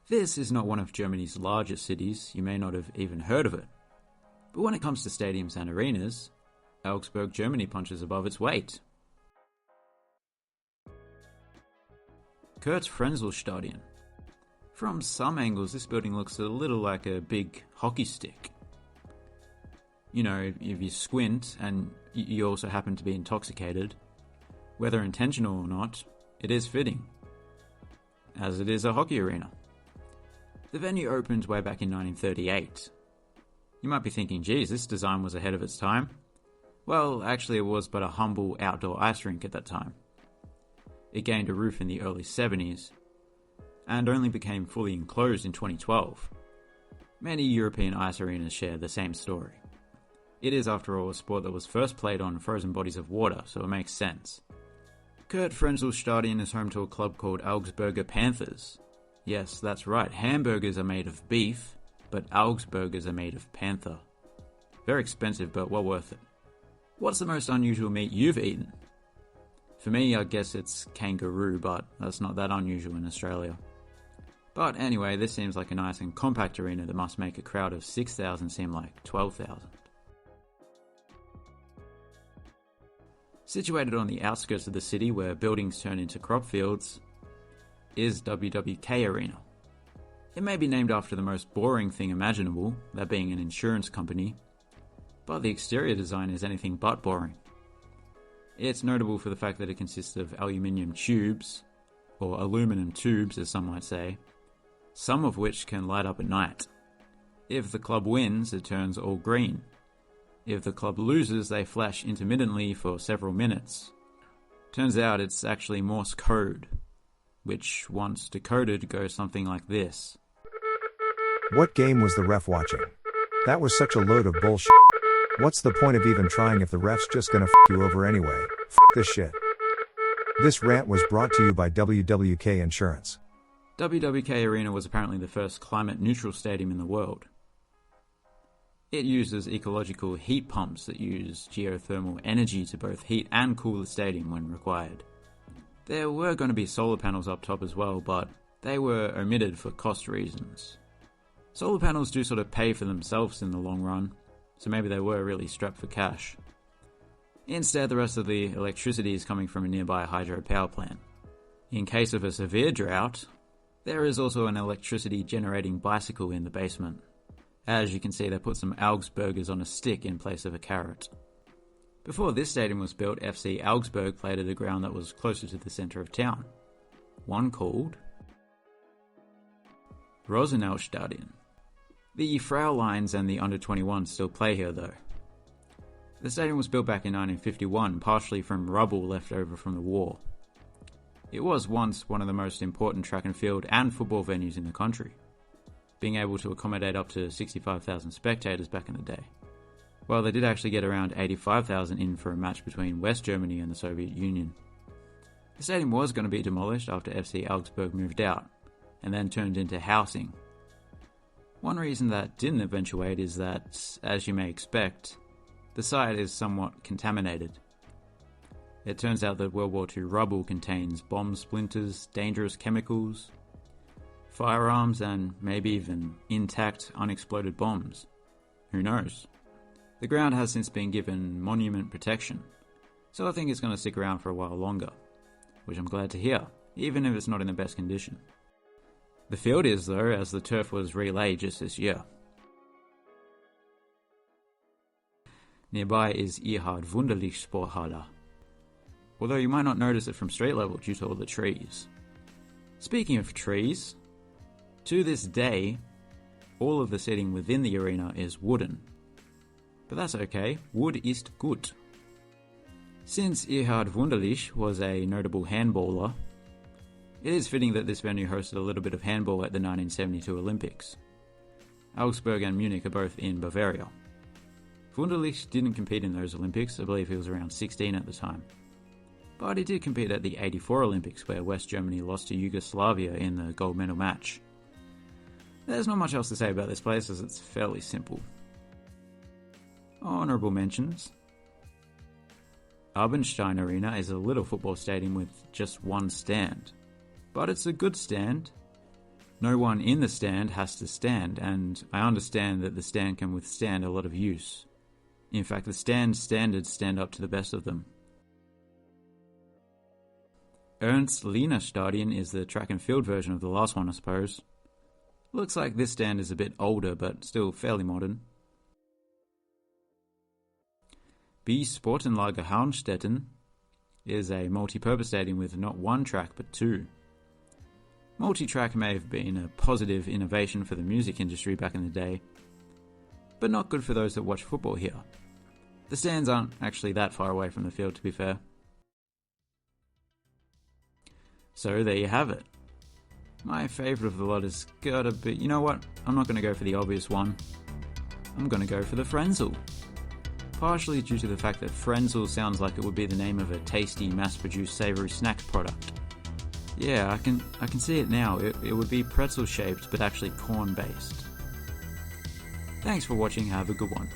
This is not one of Germany's largest cities, you may not have even heard of it. But when it comes to stadiums and arenas, Augsburg, Germany punches above its weight. Kurt-Frenzel-Stadion. From some angles, this building looks a little like a big hockey stick. You know, if you squint and you also happen to be intoxicated, whether intentional or not, it is fitting, as it is a hockey arena. The venue opened way back in 1938. You might be thinking, geez, this design was ahead of its time. Well, actually it was but a humble outdoor ice rink at that time. It gained a roof in the early 70s, and only became fully enclosed in 2012. Many European ice arenas share the same story. It is, after all, a sport that was first played on frozen bodies of water, so it makes sense. Kurt-Frenzel-Stadion is home to a club called Augsburger Panthers. Yes, that's right, hamburgers are made of beef, but Augsburgers are made of panther. Very expensive, but well worth it. What's the most unusual meat you've eaten? For me, I guess it's kangaroo, but that's not that unusual in Australia. But anyway, this seems like a nice and compact arena that must make a crowd of 6,000 seem like 12,000. Situated on the outskirts of the city where buildings turn into crop fields is WWK Arena. It may be named after the most boring thing imaginable, that being an insurance company, but the exterior design is anything but boring. It's notable for the fact that it consists of aluminium tubes, or aluminum tubes as some might say, some of which can light up at night. If the club wins, it turns all green. If the club loses, they flash intermittently for several minutes. Turns out it's actually Morse code, which once decoded goes something like this. What game was the ref watching? That was such a load of bullshit. What's the point of even trying if the ref's just gonna f you over anyway? F this shit. This rant was brought to you by WWK Insurance. WWK Arena was apparently the first climate-neutral stadium in the world. It uses ecological heat pumps that use geothermal energy to both heat and cool the stadium when required. There were going to be solar panels up top as well, but they were omitted for cost reasons. Solar panels do sort of pay for themselves in the long run, so maybe they were really strapped for cash. Instead, the rest of the electricity is coming from a nearby hydro power plant. In case of a severe drought, there is also an electricity generating bicycle in the basement. As you can see, they put some Augsburgers on a stick in place of a carrot. Before this stadium was built, FC Augsburg played at a ground that was closer to the centre of town, one called Rosenau-Stadion. The Fraulines and the under-21s still play here though. The stadium was built back in 1951, partially from rubble left over from the war. It was once one of the most important track and field and football venues in the country, being able to accommodate up to 65,000 spectators back in the day. Well, they did actually get around 85,000 in for a match between West Germany and the Soviet Union. The stadium was going to be demolished after FC Augsburg moved out, and then turned into housing. One reason that didn't eventuate is that, as you may expect, the site is somewhat contaminated. It turns out that World War II rubble contains bomb splinters, dangerous chemicals, firearms, and maybe even intact, unexploded bombs. Who knows? The ground has since been given monument protection, so I think it's going to stick around for a while longer, which I'm glad to hear, even if it's not in the best condition. The field is though, as the turf was relaid just this year. Nearby is Erhard Wunderlich Sporthalle, although you might not notice it from street level due to all the trees. Speaking of trees, to this day, all of the seating within the arena is wooden. But that's okay, wood ist gut. Since Erhard Wunderlich was a notable handballer, it is fitting that this venue hosted a little bit of handball at the 1972 Olympics. Augsburg and Munich are both in Bavaria. Wunderlich didn't compete in those Olympics, I believe he was around 16 at the time. But he did compete at the 84 Olympics where West Germany lost to Yugoslavia in the gold medal match. There's not much else to say about this place as it's fairly simple. Honourable mentions. Abendstein Arena is a little football stadium with just one stand. But it's a good stand. No one in the stand has to stand, and I understand that the stand can withstand a lot of use. In fact, the stand standards stand up to the best of them. Ernst-Lehner Stadion is the track and field version of the last one, I suppose. Looks like this stand is a bit older, but still fairly modern. B Sportanlage Harnstetten is a multi-purpose stadium with not one track but two. Multi-track may have been a positive innovation for the music industry back in the day, but not good for those that watch football here. The stands aren't actually that far away from the field, to be fair. So there you have it. My favourite of the lot has gotta be... You know what? I'm not going to go for the obvious one. I'm going to go for the Frenzel. Partially due to the fact that Frenzel sounds like it would be the name of a tasty, mass-produced savoury snack product. Yeah, I can see it now. It would be pretzel-shaped, but actually corn-based. Thanks for watching. Have a good one.